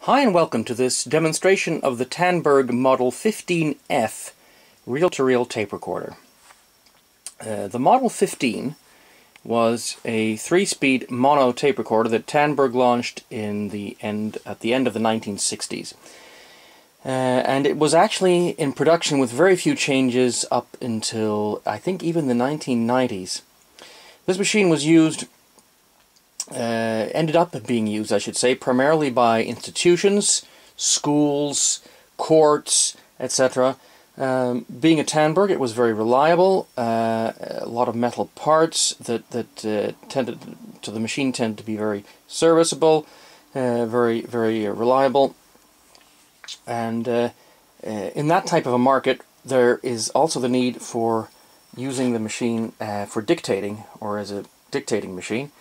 Hi and welcome to this demonstration of the Tandberg Model 15F reel-to-reel tape recorder. The Model 15 was a 3-speed mono tape recorder that Tandberg launched at the end of the 1960s. And it was actually in production with very few changes up until, I think, even the 1990s. This machine was ended up being used, I should say, primarily by institutions, schools, courts, etc. Being a Tandberg, it was very reliable. A lot of metal parts that tended to the machine tended to be very serviceable, very reliable. And in that type of a market, there is also the need for using the machine for dictating, or as a dictating machine.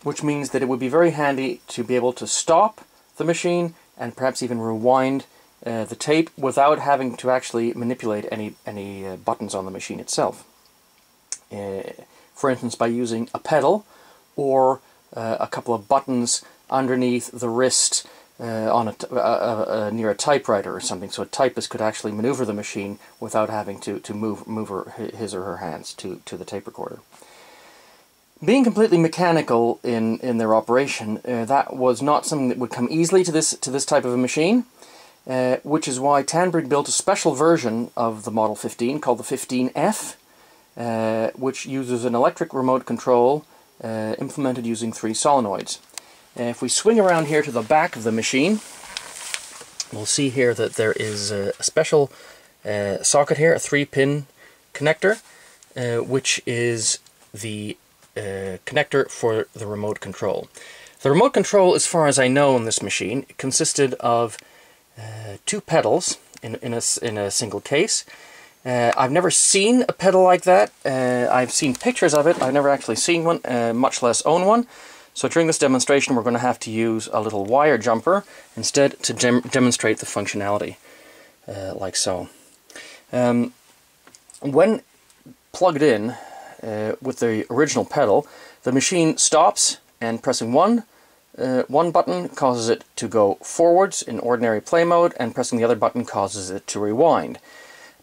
Which means that it would be very handy to be able to stop the machine and perhaps even rewind the tape without having to actually manipulate any buttons on the machine itself. For instance, by using a pedal or a couple of buttons underneath the wrist on near a typewriter or something, so a typist could actually maneuver the machine without having to move his or her hands to the tape recorder. Being completely mechanical in their operation, that was not something that would come easily to this type of a machine, which is why Tandberg built a special version of the Model 15 called the 15F, which uses an electric remote control implemented using 3 solenoids. If we swing around here to the back of the machine, we'll see here that there is a special socket here, a 3-pin connector, which is the connector for the remote control. The remote control, as far as I know on this machine, consisted of 2 pedals in a single case. I've never seen a pedal like that. I've seen pictures of it. I've never actually seen one, much less own one. So during this demonstration we're going to have to use a little wire jumper instead to demonstrate the functionality, like so. When plugged in with the original pedal, the machine stops, and pressing one button causes it to go forwards in ordinary play mode, and pressing the other button causes it to rewind.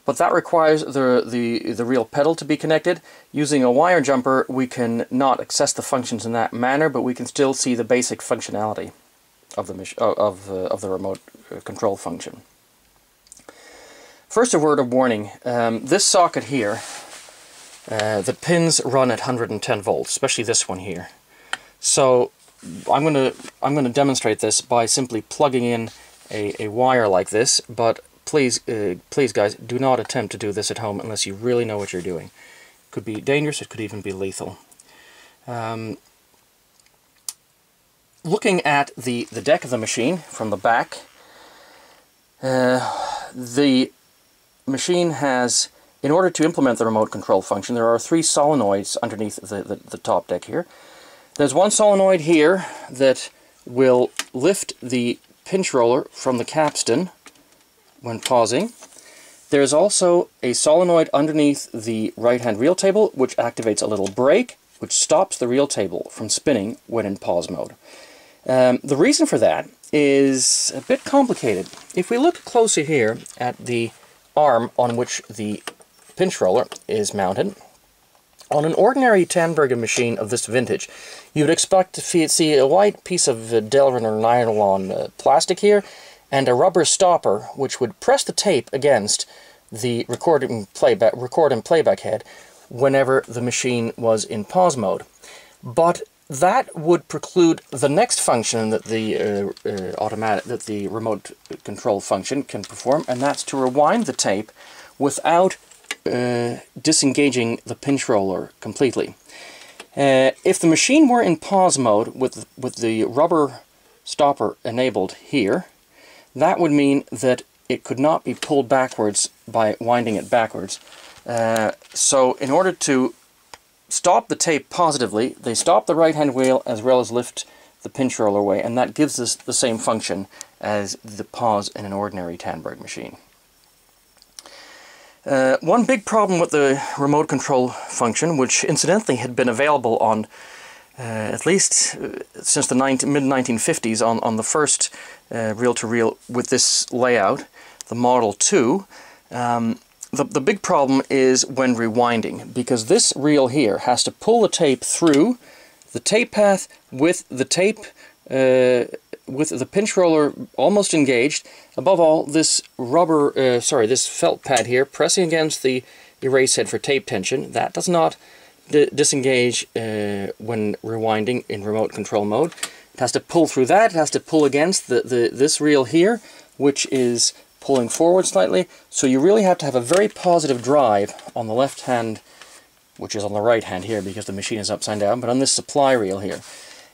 But that requires the real pedal to be connected. Using a wire jumper, we can not access the functions in that manner, but we can still see the basic functionality of the remote control function. First, a word of warning. This socket here, the pins run at 110 volts, especially this one here. So I'm going to demonstrate this by simply plugging in a wire like this, but please guys, do not attempt to do this at home unless you really know what you're doing. It could be dangerous, it could even be lethal. Looking at the deck of the machine from the back, the machine has, in order to implement the remote control function, there are 3 solenoids underneath the top deck here. There's one solenoid here that will lift the pinch roller from the capstan when pausing. There's also a solenoid underneath the right-hand reel table which activates a little brake which stops the reel table from spinning when in pause mode. The reason for that is a bit complicated. If we look closer here at the arm on which the pinch roller is mounted, on an ordinary Tandberg machine of this vintage, you would expect to see a white piece of Delrin or nylon plastic here, and a rubber stopper which would press the tape against the record and playback head whenever the machine was in pause mode. But that would preclude the next function that the remote control function can perform, and that's to rewind the tape without disengaging the pinch roller completely. If the machine were in pause mode with the rubber stopper enabled here, that would mean that it could not be pulled backwards by winding it backwards. So in order to stop the tape positively, they stop the right-hand wheel as well as lift the pinch roller away, and that gives us the same function as the pause in an ordinary Tandberg machine. One big problem with the remote control function, which incidentally had been available on at least since the mid-1950s on the first reel-to-reel with this layout, the Model 2. The big problem is when rewinding, because this reel here has to pull the tape through the tape path with the tape, with the pinch roller almost engaged. Above all, this this felt pad here pressing against the erase head for tape tension. That does not disengage when rewinding in remote control mode. It has to pull through that. It has to pull against this reel here, which is pulling forward slightly. So you really have to have a very positive drive on the left hand, which is on the right hand here because the machine is upside down, but on this supply reel here.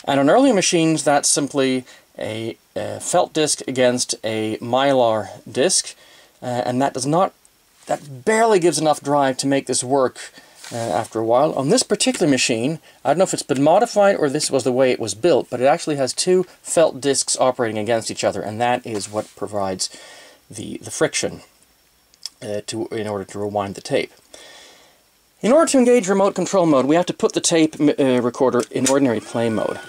And on earlier machines, that's simply a felt disc against a mylar disc, and that barely gives enough drive to make this work after a while. On this particular machine, I don't know if it's been modified or this was the way it was built, but it actually has two felt discs operating against each other, and that is what provides the friction in order to rewind the tape. In order to engage remote control mode, we have to put the tape recorder in ordinary play mode.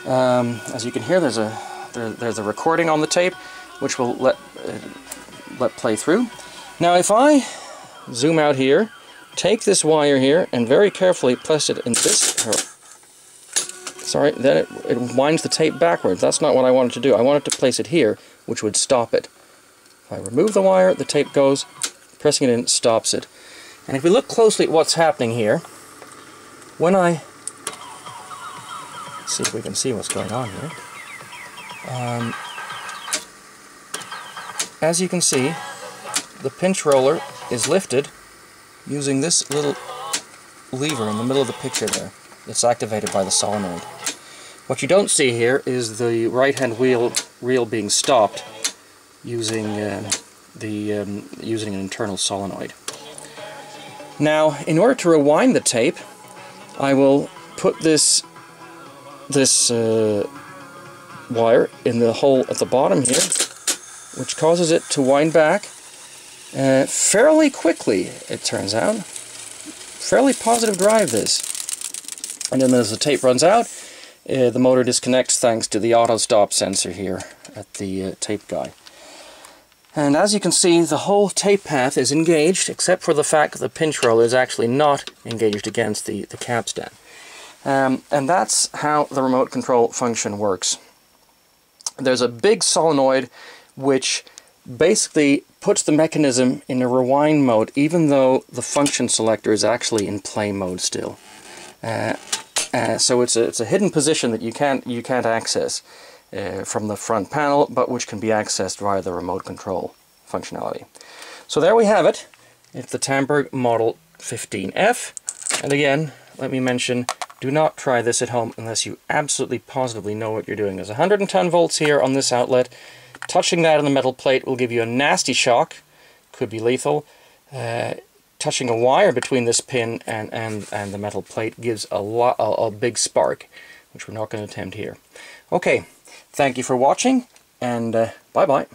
As you can hear, there's a recording on the tape, which will let play through. Now, if I zoom out here, take this wire here, and very carefully place it in this. Sorry, then it winds the tape backwards. That's not what I wanted to do. I wanted to place it here, which would stop it. If I remove the wire, the tape goes, pressing it in stops it. And if we look closely at what's happening here, when I see if we can see what's going on here, as you can see, the pinch roller is lifted using this little lever in the middle of the picture there. It's activated by the solenoid. What you don't see here is the right-hand reel being stopped using using an internal solenoid. Now, in order to rewind the tape, I will put this wire in the hole at the bottom here, which causes it to wind back fairly quickly, it turns out. Fairly positive drive, this. And then as the tape runs out, the motor disconnects thanks to the auto stop sensor here at the tape guide. And as you can see, the whole tape path is engaged, except for the fact that the pinch roller is actually not engaged against the capstan. And that's how the remote control function works. There's a big solenoid which basically puts the mechanism in a rewind mode, even though the function selector is actually in play mode still. So it's a hidden position that you can't access from the front panel, but which can be accessed via the remote control functionality. So there we have it. It's the Tandberg Model 15F. And again, let me mention, do not try this at home unless you absolutely positively know what you're doing. There's 110 volts here on this outlet. Touching that on the metal plate will give you a nasty shock. Could be lethal. Touching a wire between this pin and the metal plate gives a big spark, which we're not going to attempt here. Okay, thank you for watching, and bye-bye.